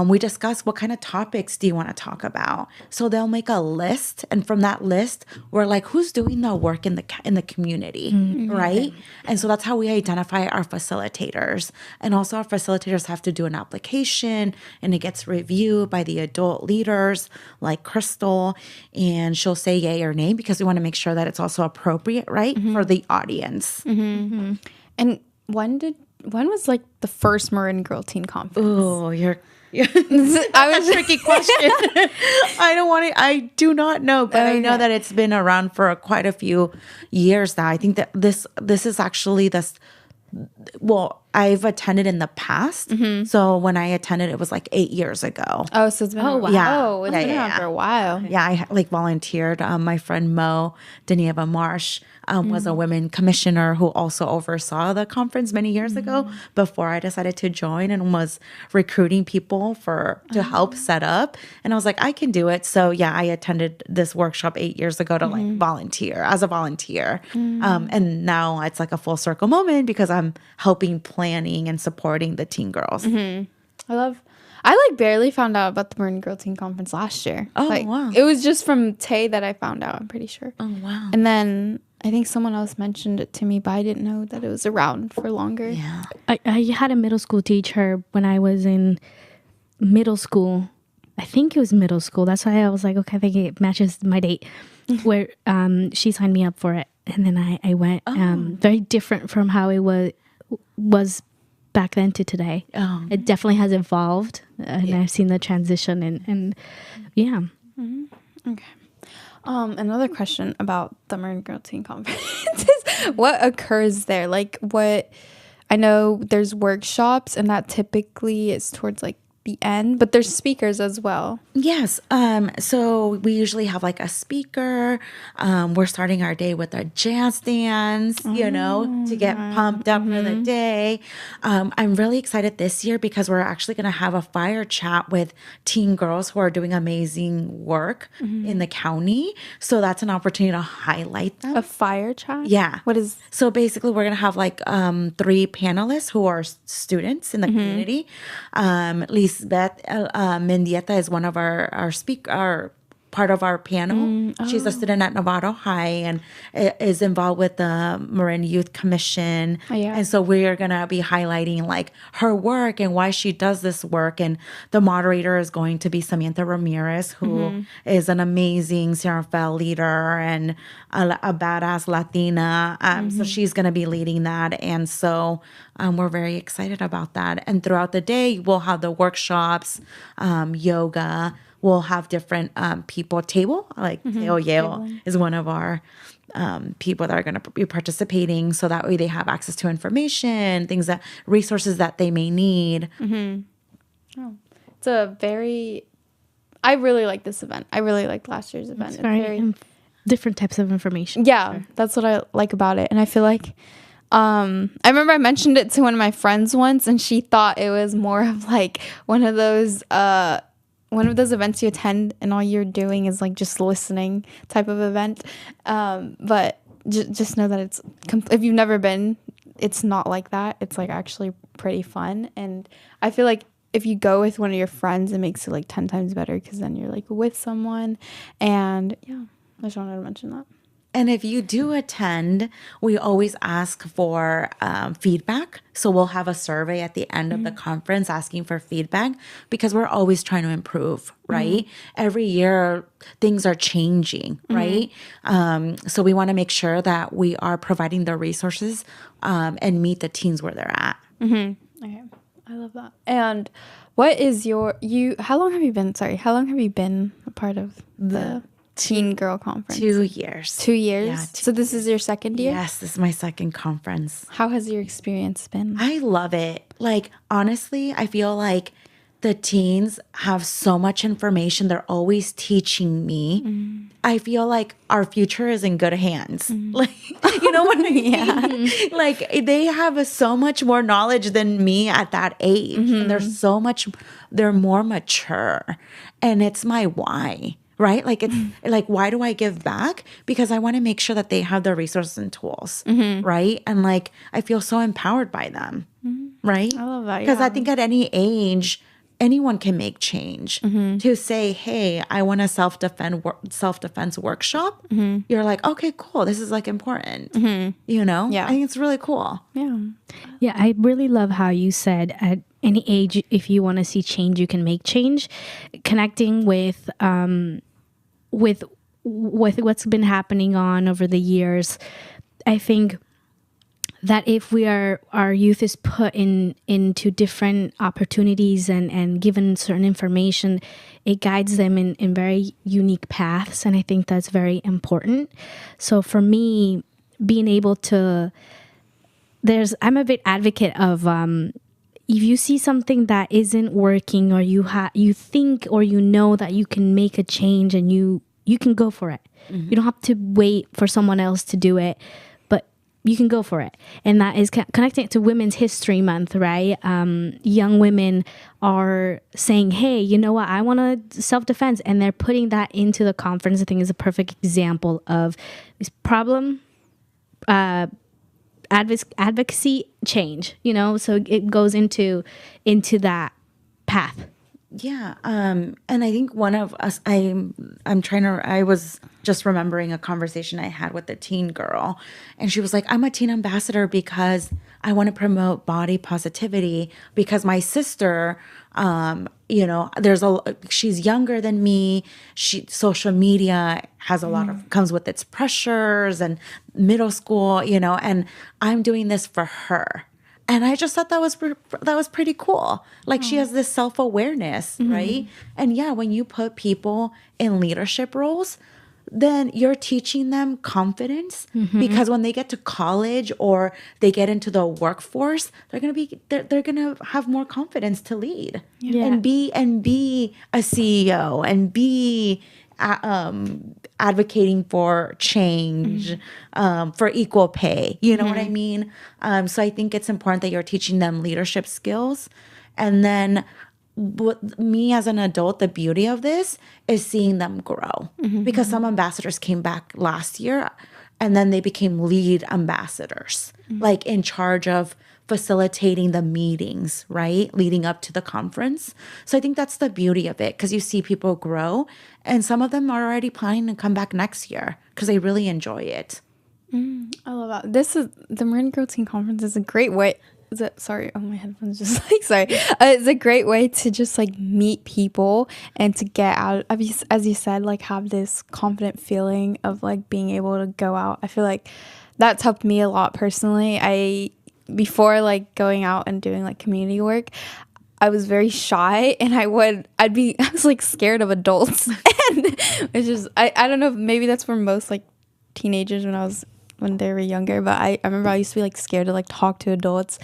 Speaker 3: we discuss what kind of topics do you want to talk about. So they'll make a list, and from that list, we're like, who's doing the work in the community, right? And so that's how we identify our facilitators. And also, our facilitators have to do an application, and it gets reviewed by the adult leaders like Crystal, and she'll say yay or nay because we want to make sure that it's also appropriate, right, for the audience.
Speaker 1: And when was like the first Marin Girl Teen Conference?
Speaker 3: Oh,
Speaker 1: I was
Speaker 3: tricky question. I do not know, but I know that it's been around for quite a few years now. I think that this is actually I've attended in the past. So when I attended, it was like 8 years ago.
Speaker 1: Oh, so it's been
Speaker 2: wow.
Speaker 1: It's been around for a while.
Speaker 3: Yeah, I like volunteered. My friend Mo Denieva Marsh was a women commissioner who also oversaw the conference many years ago before I decided to join, and was recruiting people to help set up. And I was like, I can do it. So yeah, I attended this workshop 8 years ago to like volunteer as a volunteer. And now it's like a full circle moment because I'm helping planning and supporting the teen girls.
Speaker 1: I like barely found out about the Marin Girl Teen Conference last year.
Speaker 3: Oh,
Speaker 1: like,
Speaker 3: wow.
Speaker 1: It was just from Tay that I found out, I'm pretty sure.
Speaker 3: Oh, wow.
Speaker 1: And then I think someone else mentioned it to me, but I didn't know that it was around for longer.
Speaker 3: Yeah.
Speaker 2: I had a middle school teacher when I was in middle school. I think it was middle school. That's why I was like, okay, I think it matches my date, where she signed me up for it. And then I went. Very different from how it was back then to today. It definitely has evolved, and I've seen the transition, and yeah.
Speaker 1: Okay. Another question about the Marin Girl Teen Conference is what occurs there? Like, I know there's workshops, and that typically is towards like the end, but there's speakers as well.
Speaker 3: Yes. So we usually have like a speaker. We're starting our day with a jazz dance, to get pumped up for the day. I'm really excited this year because we're actually going to have a fire chat with teen girls who are doing amazing work in the county. So that's an opportunity to highlight them.
Speaker 1: A fire chat?
Speaker 3: Yeah.
Speaker 1: What is?
Speaker 3: So basically, we're going to have like 3 panelists who are students in the community. Lisbeth Mendieta is one of our part of our panel. She's a student at Novato High and is involved with the Marin Youth Commission. And so we are going to be highlighting like her work and why she does this work. And the moderator is going to be Samantha Ramirez, who is an amazing Sierra Fel leader and a badass Latina. So she's going to be leading that. And so we're very excited about that. And throughout the day, we'll have the workshops, yoga. We'll have different people table. Like Teo Yale is one of our people that are going to be participating. So that way they have access to information, resources that they may need.
Speaker 1: It's I really like this event. I really liked last year's event.
Speaker 2: It's very different types of information.
Speaker 1: Yeah, that's what I like about it. And I feel like I remember I mentioned it to one of my friends once, and she thought it was more of like one of those events you attend and all you're doing is like just listening type of event. But just know that if you've never been, it's not like that. It's like actually pretty fun. And I feel like if you go with one of your friends, it makes it like 10 times better because then you're like with someone. And yeah, I just wanted to mention that.
Speaker 3: And if you do attend, we always ask for feedback. So we'll have a survey at the end of the conference asking for feedback because we're always trying to improve, right? Every year, things are changing, right? So we want to make sure that we are providing the resources and meet the teens where they're at.
Speaker 1: Okay. I love that. And what is how long have you been a part of the Teen Girl Conference?
Speaker 3: 2 years.
Speaker 1: 2 years?
Speaker 3: Yeah,
Speaker 1: so this is your second year?
Speaker 3: Yes, this is my second conference.
Speaker 1: How has your experience been?
Speaker 3: I love it. Like, honestly, I feel like the teens have so much information. They're always teaching me. I feel like our future is in good hands. Like, you know what I mean? Like, they have so much more knowledge than me at that age. And they're more mature. And it's my why, right? Like, it's like, why do I give back? Because I want to make sure that they have the resources and tools, right? And like, I feel so empowered by them, right?
Speaker 1: I love that,
Speaker 3: Because I
Speaker 1: yeah.
Speaker 3: think at any age, anyone can make change. To say, hey, I want a self-defense workshop. You're like, okay, cool. This is like important. You know?
Speaker 1: Yeah.
Speaker 3: I think it's really cool.
Speaker 1: Yeah.
Speaker 2: Yeah, I really love how you said at any age, if you want to see change, you can make change. Connecting with what's been happening on over the years, I think that if our youth is put into different opportunities and given certain information, it guides them in very unique paths, and I think that's very important. So for me, being able to, I'm a big advocate of if you see something that isn't working, or you think or you know that you can make a change, and you can go for it. You don't have to wait for someone else to do it, but you can go for it. And that is connecting it to Women's History Month, right? Young women are saying, hey, you know what? I want to self-defense. And they're putting that into the conference. I think is a perfect example of this problem, advocacy, change, you know? So it goes into that path.
Speaker 3: Yeah. And I think one of us, I was just remembering a conversation I had with a teen girl, and she was like, I'm a teen ambassador because I want to promote body positivity, because my sister, you know, she's younger than me. Social media has a lot of, comes with its pressures, and middle school, you know, and I'm doing this for her. And I just thought that was pretty cool. Like, she has this self-awareness, right? And yeah, when you put people in leadership roles, then you're teaching them confidence, because when they get to college or they get into the workforce, they're gonna have more confidence to lead and be a CEO and be advocating for change, for equal pay. You know what I mean? So I think it's important that you're teaching them leadership skills. And then me as an adult, the beauty of this is seeing them grow, because some ambassadors came back last year and then they became lead ambassadors, like in charge of facilitating the meetings, right? Leading up to the conference. So I think that's the beauty of it, because you see people grow, and some of them are already planning to come back next year because they really enjoy it.
Speaker 1: I love that. This is the Marin Girl Teen Conference is a great way. Sorry, oh, my headphones just like, sorry. It's a great way to just like meet people and to get out, as you said, like have this confident feeling of like being able to go out. I feel like that's helped me a lot personally. Before like going out and doing like community work, I was very shy, and I was like scared of adults. And it's just, I don't know, maybe that's for most like teenagers when they were younger, but I remember I used to be like scared to like talk to adults.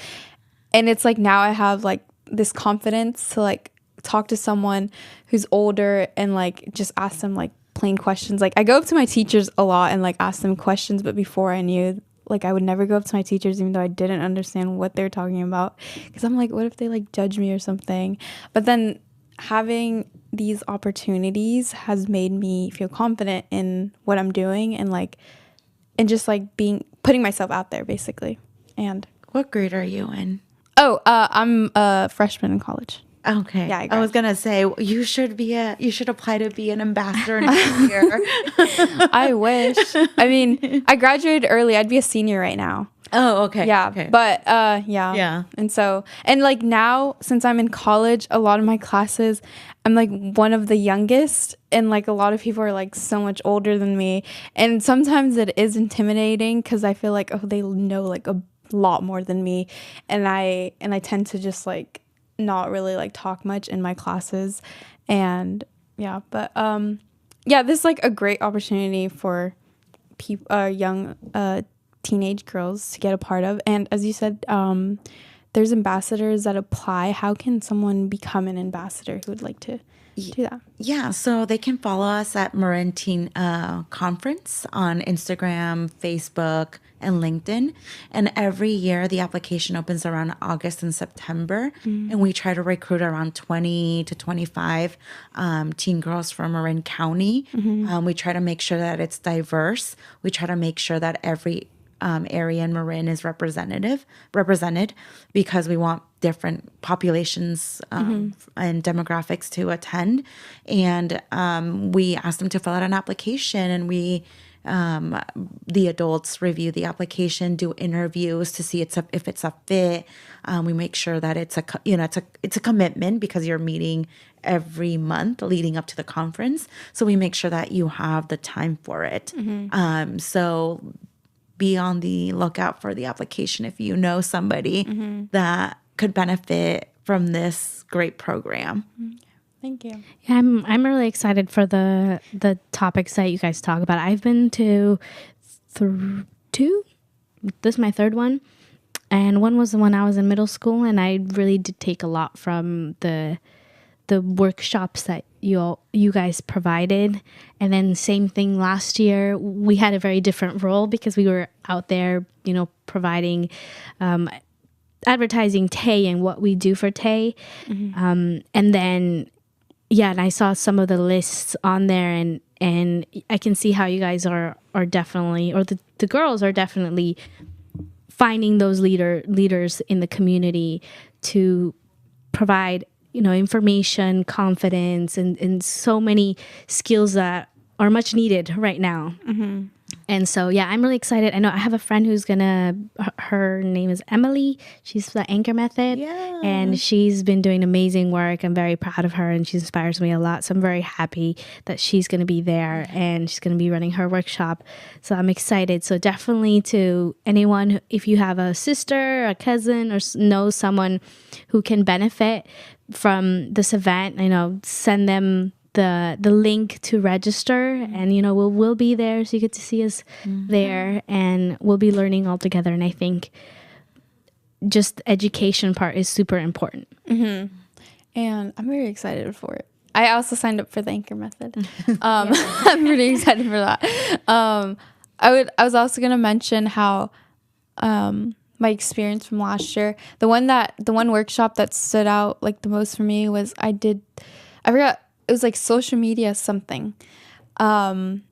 Speaker 1: And it's like now I have like this confidence to like talk to someone who's older and like just ask them like plain questions. Like I go up to my teachers a lot and like ask them questions, but before I knew, like I would never go up to my teachers even though I didn't understand what they're talking about, because I'm like, what if they like judge me or something? But then having these opportunities has made me feel confident in what I'm doing, and just like putting myself out there basically. And
Speaker 3: What grade are you in?
Speaker 1: I'm a freshman in college.
Speaker 3: Okay.
Speaker 1: Yeah,
Speaker 3: I was gonna say you should apply to be an ambassador next year.
Speaker 1: I wish. I mean, I graduated early. I'd be a senior right now.
Speaker 3: Oh, okay.
Speaker 1: Yeah.
Speaker 3: Okay.
Speaker 1: But yeah.
Speaker 3: Yeah.
Speaker 1: And like now, since I'm in college, a lot of my classes, I'm like one of the youngest, and like a lot of people are like so much older than me. And sometimes it is intimidating because I feel like, oh, they know like a lot more than me. And I tend to just like not really like talk much in my classes. And yeah, but yeah, this is like a great opportunity for young teenage girls to get a part of. And as you said, there's ambassadors that apply. How can someone become an ambassador who would like to do that?
Speaker 3: Yeah, so they can follow us at Marin Teen Conference on Instagram, Facebook, and LinkedIn. And every year the application opens around August and September. And we try to recruit around 20 to 25 teen girls from Marin County. We try to make sure that it's diverse. We try to make sure that every area in Marin is represented because we want different populations and demographics to attend. And we ask them to fill out an application, and we the adults review the application, do interviews to see if it's a fit. We make sure that it's a commitment because you're meeting every month leading up to the conference. So we make sure that you have the time for it. So be on the lookout for the application if you know somebody that could benefit from this great program.
Speaker 1: Thank you.
Speaker 2: Yeah, I'm really excited for the topics that you guys talk about. I've been to two. This is my third one, and one was when I was in middle school, and I really did take a lot from the workshops that you guys provided. And then same thing last year. We had a very different role because we were out there, providing advertising Tay and what we do for Tay. And then and I saw some of the lists on there, and I can see how you guys are definitely, or the girls are definitely finding those leaders in the community to provide information, confidence, and so many skills that are much needed right now. And so, I'm really excited. I know I have a friend who's her name is Emily. She's the Anchor Method.
Speaker 3: Yeah.
Speaker 2: And she's been doing amazing work. I'm very proud of her, and she inspires me a lot. So I'm very happy that she's going to be there, and she's going to be running her workshop. So I'm excited. So definitely to anyone, if you have a sister, a cousin, or know someone who can benefit from this event, send them the link to register, and we'll be there, so you get to see us there, and we'll be learning all together. And I think just the education part is super important.
Speaker 1: And I'm very excited for it. I also signed up for the Anchor Method. I'm pretty excited for that. I was also gonna mention how my experience from last year, the one workshop that stood out like the most for me was I forgot. It was like social media something. And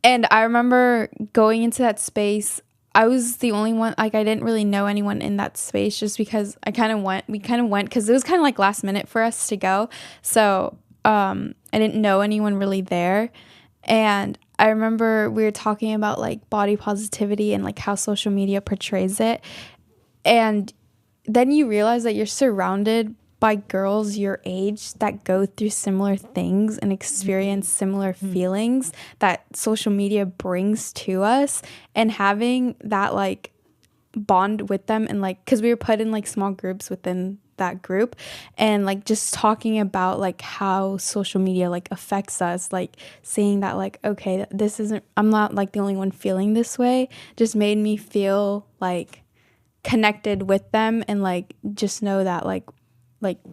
Speaker 1: I remember going into that space. I was the only one, I didn't really know anyone in that space just because we kind of went because it was kind of like last minute for us to go. So I didn't know anyone really there. And I remember we were talking about like body positivity and like how social media portrays it. And then you realize that you're surrounded by girls your age that go through similar things and experience similar feelings that social media brings to us, and having that like bond with them, and like because we were put in like small groups within that group, and like just talking about like how social media like affects us, like seeing that like, okay, I'm not like the only one feeling this way, just made me feel like connected with them, and like just know that like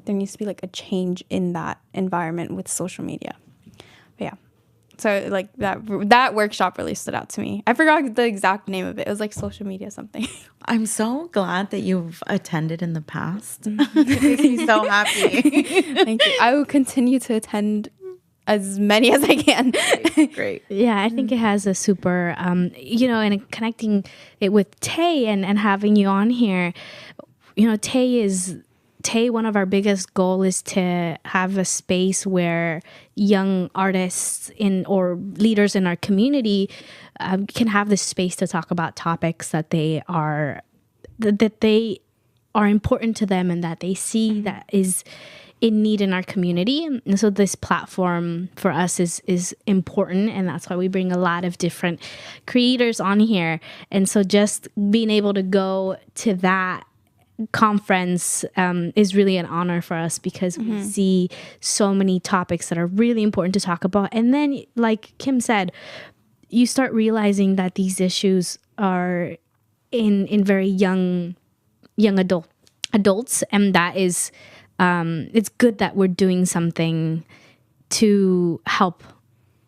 Speaker 1: there needs to be like a change in that environment with social media. But yeah, so like that workshop really stood out to me. I forgot the exact name of it. It was like social media something.
Speaker 3: I'm so glad that you've attended in the past. It makes me so happy.
Speaker 1: Thank you. I will continue to attend as many as I can.
Speaker 3: Great.
Speaker 2: Yeah, I think it has a super, and connecting it with Tay and having you on here, Tay, one of our biggest goal is to have a space where young artists or leaders in our community can have this space to talk about topics that they are important to them and that they see that is in need in our community. And so this platform for us is important, and that's why we bring a lot of different creators on here. And so just being able to go to that conference is really an honor for us, because we see so many topics that are really important to talk about. And then, like Kim said, you start realizing that these issues are in very young adult adults, and that is it's good that we're doing something to help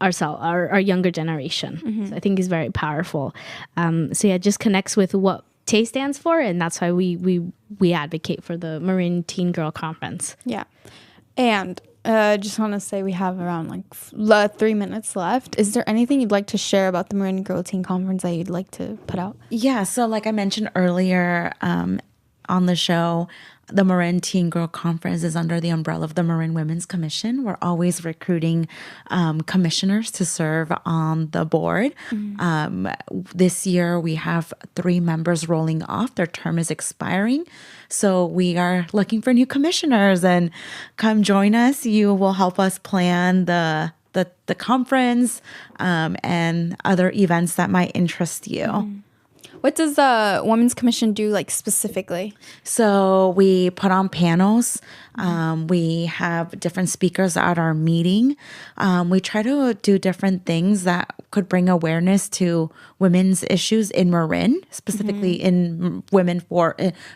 Speaker 2: our younger generation. So I think is very powerful. So yeah, it just connects with what TAY stands for, and that's why we advocate for the Marin Teen Girl Conference.
Speaker 1: Yeah. And I just want to say we have around 3 minutes left. Is there anything you'd like to share about the Marin Girl Teen Conference that you'd like to put out?
Speaker 3: Yeah, so like I mentioned earlier on the show, the Marin Teen Girl Conference is under the umbrella of the Marin Women's Commission. We're always recruiting commissioners to serve on the board. This year, we have 3 members rolling off. Their term is expiring. So we are looking for new commissioners, and come join us. You will help us plan the conference and other events that might interest you.
Speaker 1: What does the Women's Commission do specifically?
Speaker 3: So we put on panels. We have different speakers at our meeting. We try to do different things that could bring awareness to women's issues in Marin, specifically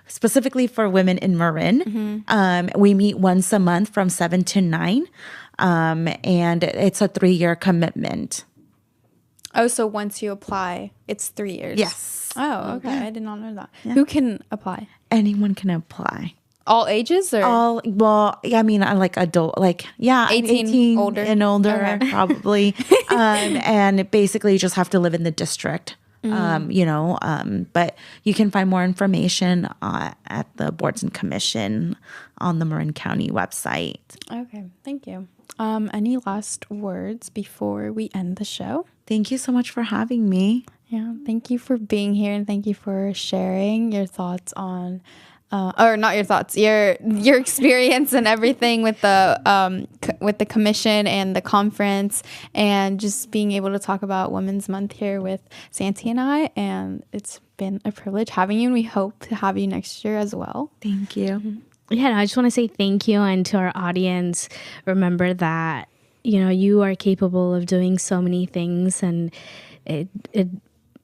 Speaker 3: specifically for women in Marin. We meet once a month from 7 to 9, and it's a 3-year commitment.
Speaker 1: Oh, so once you apply, it's 3 years?
Speaker 3: Yes.
Speaker 1: Oh, okay. I did not know that. Yeah. Who can apply?
Speaker 3: Anyone can apply.
Speaker 1: All ages or?
Speaker 3: Like adult, 18
Speaker 1: older
Speaker 3: and older, probably. And basically you just have to live in the district, but you can find more information at the Boards and Commission on the Marin County website.
Speaker 1: Okay, thank you. Any last words before we end the show?
Speaker 3: Thank you so much for having me.
Speaker 1: Yeah, thank you for being here, and thank you for sharing your thoughts on, or not your thoughts, your experience and everything with the commission and the conference, and just being able to talk about Women's Month here with Santi and I. And it's been a privilege having you, and we hope to have you next year as well.
Speaker 3: Thank you.
Speaker 2: Yeah, no, I just want to say thank you, and to our audience, remember that you are capable of doing so many things, and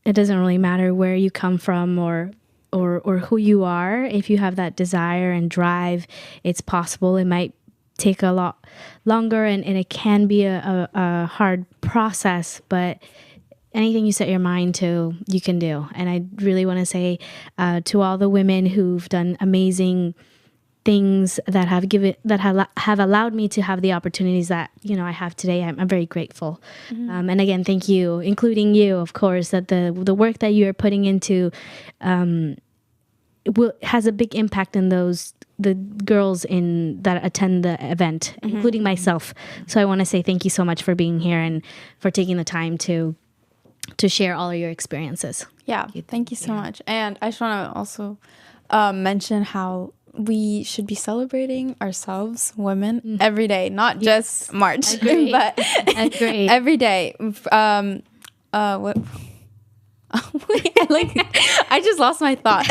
Speaker 2: it doesn't really matter where you come from or who you are. If you have that desire and drive, it's possible. It might take a lot longer, and it can be a hard process, but anything you set your mind to, you can do. And I really want to say to all the women who've done amazing things that have allowed me to have the opportunities that I have today. I'm very grateful. And again, thank you, including you, of course, that the work that you are putting into has a big impact in the girls that attend the event, including myself. So I want to say thank you so much for being here and for taking the time to share all of your experiences.
Speaker 1: Yeah, thank you so much. And I just want to also mention how we should be celebrating ourselves, women, every day, not just March, but every day. What? I just lost my thought.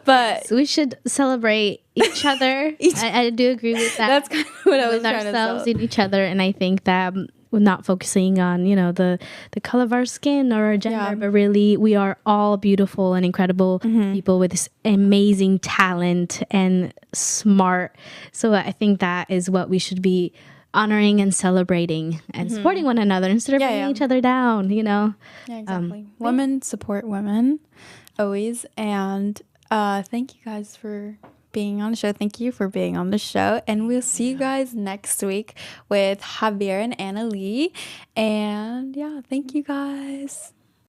Speaker 1: But
Speaker 2: so we should celebrate each other. I do agree with that.
Speaker 1: That's kind of what I was trying to say.
Speaker 2: Ourselves and each other, and I think that we're not focusing on the color of our skin or our gender, but really we are all beautiful and incredible people with this amazing talent and smart. So I think that is what we should be honoring and celebrating and supporting one another instead of bringing each other down. Yeah,
Speaker 1: exactly. Women support women always, and thank you guys for being on the show. Thank you for being on the show, and we'll see you guys next week with Javier and Anna Lee. And yeah, thank you guys.